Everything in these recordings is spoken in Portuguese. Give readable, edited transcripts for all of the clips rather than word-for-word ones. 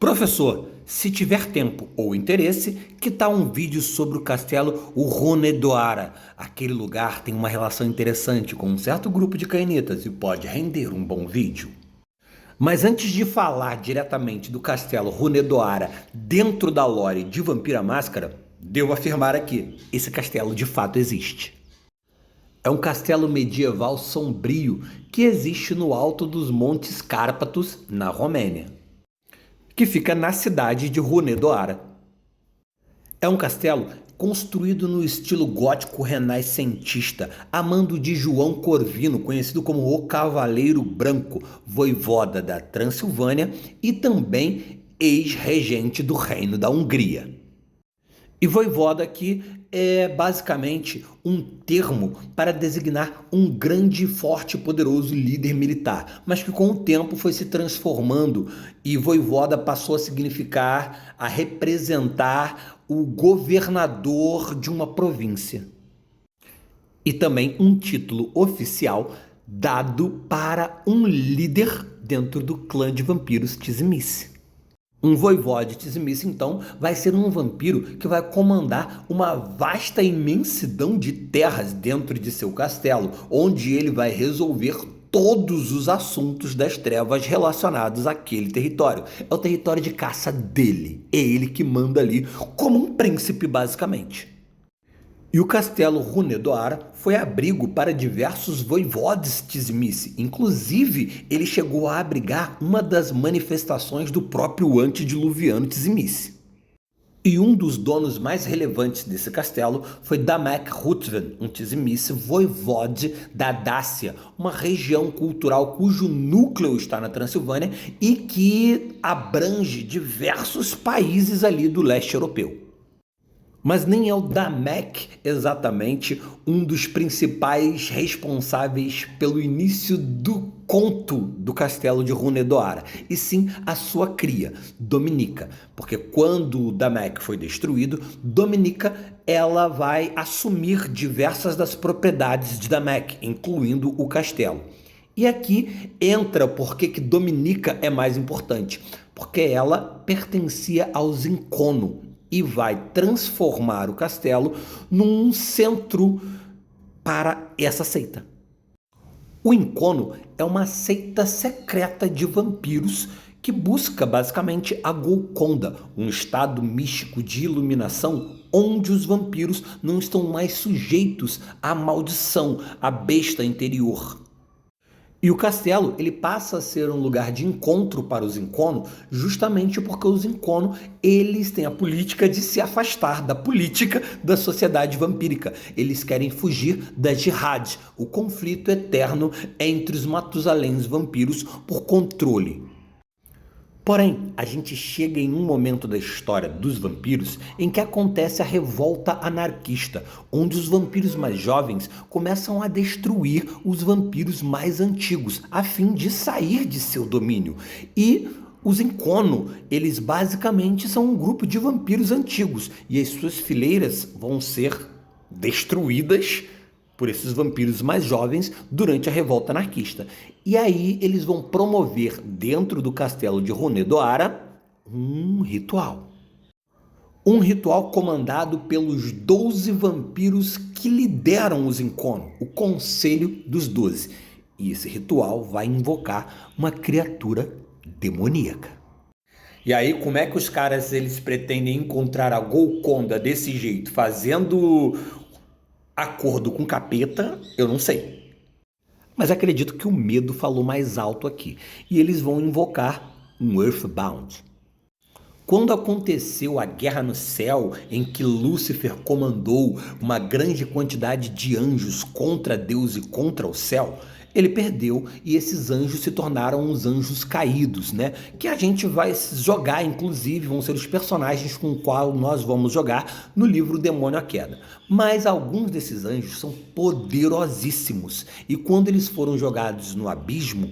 Professor, se tiver tempo ou interesse, que tal um vídeo sobre o castelo Hunedoara? Aquele lugar tem uma relação interessante com um certo grupo de cainitas e pode render um bom vídeo. Mas antes de falar diretamente do castelo Hunedoara dentro da lore de Vampira Máscara, devo afirmar aqui, esse castelo de fato existe. É um castelo medieval sombrio que existe no alto dos Montes Cárpatos, na Romênia, que fica na cidade de Hunedoara. É um castelo construído no estilo gótico renascentista, a mando de João Corvino, conhecido como o Cavaleiro Branco, voivoda da Transilvânia e também ex-regente do Reino da Hungria. E voivoda aqui é basicamente um termo para designar um grande, forte e poderoso líder militar, mas que com o tempo foi se transformando e voivoda passou a significar, a representar o governador de uma província. E também um título oficial dado para um líder dentro do clã de vampiros Tzimisce. Um voivode Tzimisce, então, vai ser um vampiro que vai comandar uma vasta imensidão de terras dentro de seu castelo, onde ele vai resolver todos os assuntos das trevas relacionados àquele território. É o território de caça dele. É ele que manda ali como um príncipe, basicamente. E o castelo Hunedoara foi abrigo para diversos voivodes Tzimisce. Inclusive, ele chegou a abrigar uma das manifestações do próprio antediluviano Tzimisce. E um dos donos mais relevantes desse castelo foi Damek Ruthven, um Tzimisce voivode da Dácia, uma região cultural cujo núcleo está na Transilvânia e que abrange diversos países ali do leste europeu. Mas nem é o Damek exatamente um dos principais responsáveis pelo início do conto do castelo de Hunedoara, e sim a sua cria, Dominica, porque quando Damek foi destruído, Dominica ela vai assumir diversas das propriedades de Damek, incluindo o castelo. E aqui entra porque que Dominica é mais importante, porque ela pertencia aos Incono, e vai transformar o castelo num centro para essa seita. O Incono é uma seita secreta de vampiros que busca basicamente a Golconda, um estado místico de iluminação onde os vampiros não estão mais sujeitos à maldição, à besta interior. E o castelo ele passa a ser um lugar de encontro para os Incono, justamente porque os Incono eles têm a política de se afastar da política da sociedade vampírica. Eles querem fugir da Jihad, o conflito eterno entre os Matusaléns vampiros por controle. Porém, a gente chega em um momento da história dos vampiros em que acontece a revolta anarquista, onde os vampiros mais jovens começam a destruir os vampiros mais antigos, a fim de sair de seu domínio. E os Incono, eles basicamente são um grupo de vampiros antigos, e as suas fileiras vão ser destruídas por esses vampiros mais jovens durante a revolta anarquista. E aí eles vão promover dentro do castelo de Hunedoara um ritual. Um ritual comandado pelos 12 vampiros que lideram os Incono, o Conselho dos 12. E esse ritual vai invocar uma criatura demoníaca. E aí, como é que os caras eles pretendem encontrar a Golconda desse jeito, fazendo acordo com capeta, eu não sei. Mas acredito que o medo falou mais alto aqui. E eles vão invocar um Earthbound. Quando aconteceu a Guerra no Céu, em que Lúcifer comandou uma grande quantidade de anjos contra Deus e contra o céu, ele perdeu e esses anjos se tornaram os anjos caídos, né? Que a gente vai jogar, inclusive, vão ser os personagens com os quais nós vamos jogar no livro Demônio à Queda. Mas alguns desses anjos são poderosíssimos e quando eles foram jogados no abismo,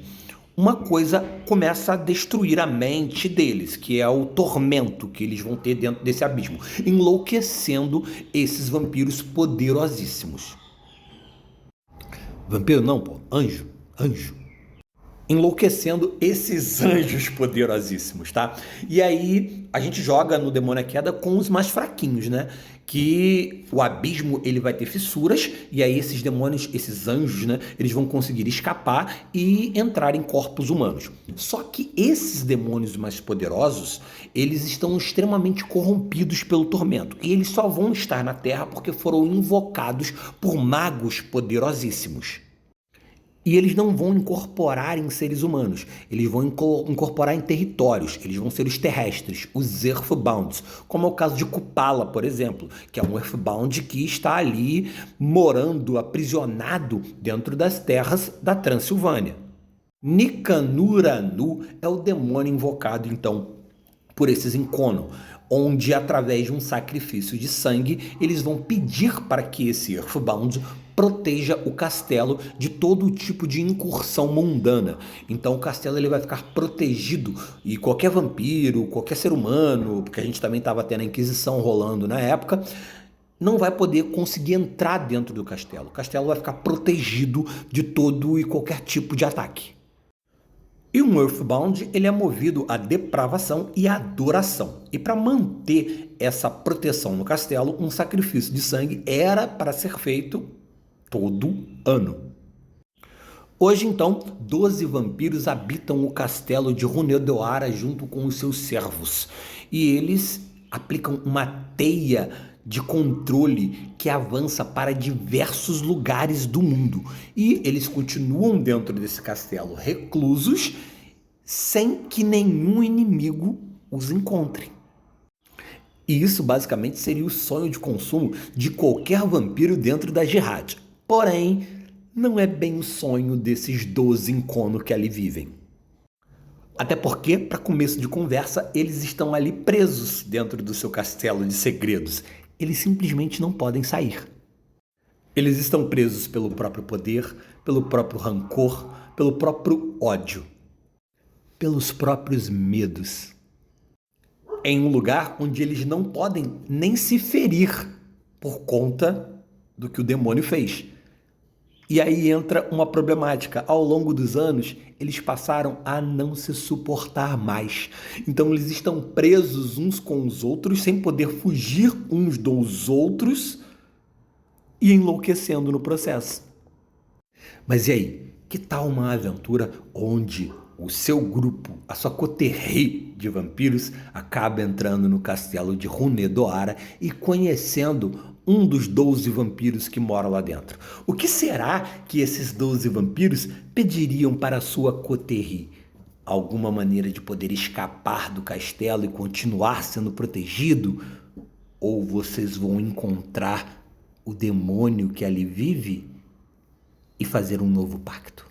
uma coisa começa a destruir a mente deles, que é o tormento que eles vão ter dentro desse abismo, enlouquecendo esses vampiros poderosíssimos. Vampiro não, pô, anjo. enlouquecendo esses anjos poderosíssimos, tá? E aí a gente joga no Demônio à Queda com os mais fraquinhos, né? Que o abismo ele vai ter fissuras e aí esses demônios, esses anjos, né? Eles vão conseguir escapar e entrar em corpos humanos. Só que esses demônios mais poderosos, eles estão extremamente corrompidos pelo tormento e eles só vão estar na Terra porque foram invocados por magos poderosíssimos. E eles não vão incorporar em seres humanos, eles vão incorporar em territórios, eles vão ser os terrestres, os Earthbounds, como é o caso de Kupala, por exemplo, que é um Earthbound que está ali morando, aprisionado dentro das terras da Transilvânia. Nikanuranu é o demônio invocado, então, por esses Inkono, onde através de um sacrifício de sangue eles vão pedir para que esse Earthbound proteja o castelo de todo tipo de incursão mundana. Então o castelo ele vai ficar protegido e qualquer vampiro, qualquer ser humano, porque a gente também estava tendo a Inquisição rolando na época, não vai poder conseguir entrar dentro do castelo. O castelo vai ficar protegido de todo e qualquer tipo de ataque. E um Earthbound ele é movido à depravação e à adoração. E para manter essa proteção no castelo, um sacrifício de sangue era para ser feito todo ano. Hoje, então, 12 vampiros habitam o castelo de Runedoara junto com os seus servos. E eles aplicam uma teia de controle que avança para diversos lugares do mundo. E eles continuam dentro desse castelo reclusos sem que nenhum inimigo os encontre. E isso basicamente seria o sonho de consumo de qualquer vampiro dentro da Jihad. Porém, não é bem o sonho desses 12 Inkono que ali vivem. Até porque, para começo de conversa, eles estão ali presos dentro do seu castelo de segredos. Eles simplesmente não podem sair. Eles estão presos pelo próprio poder, pelo próprio rancor, pelo próprio ódio, pelos próprios medos. Em um lugar onde eles não podem nem se ferir por conta do que o demônio fez. E aí entra uma problemática. Ao longo dos anos, eles passaram a não se suportar mais. Então eles estão presos uns com os outros, sem poder fugir uns dos outros e enlouquecendo no processo. Mas e aí? Que tal uma aventura onde o seu grupo, a sua coterie de vampiros, acaba entrando no castelo de Runedoara e conhecendo um dos 12 vampiros que mora lá dentro? O que será que esses 12 vampiros pediriam para a sua coterie? Alguma maneira de poder escapar do castelo e continuar sendo protegido? Ou vocês vão encontrar o demônio que ali vive e fazer um novo pacto?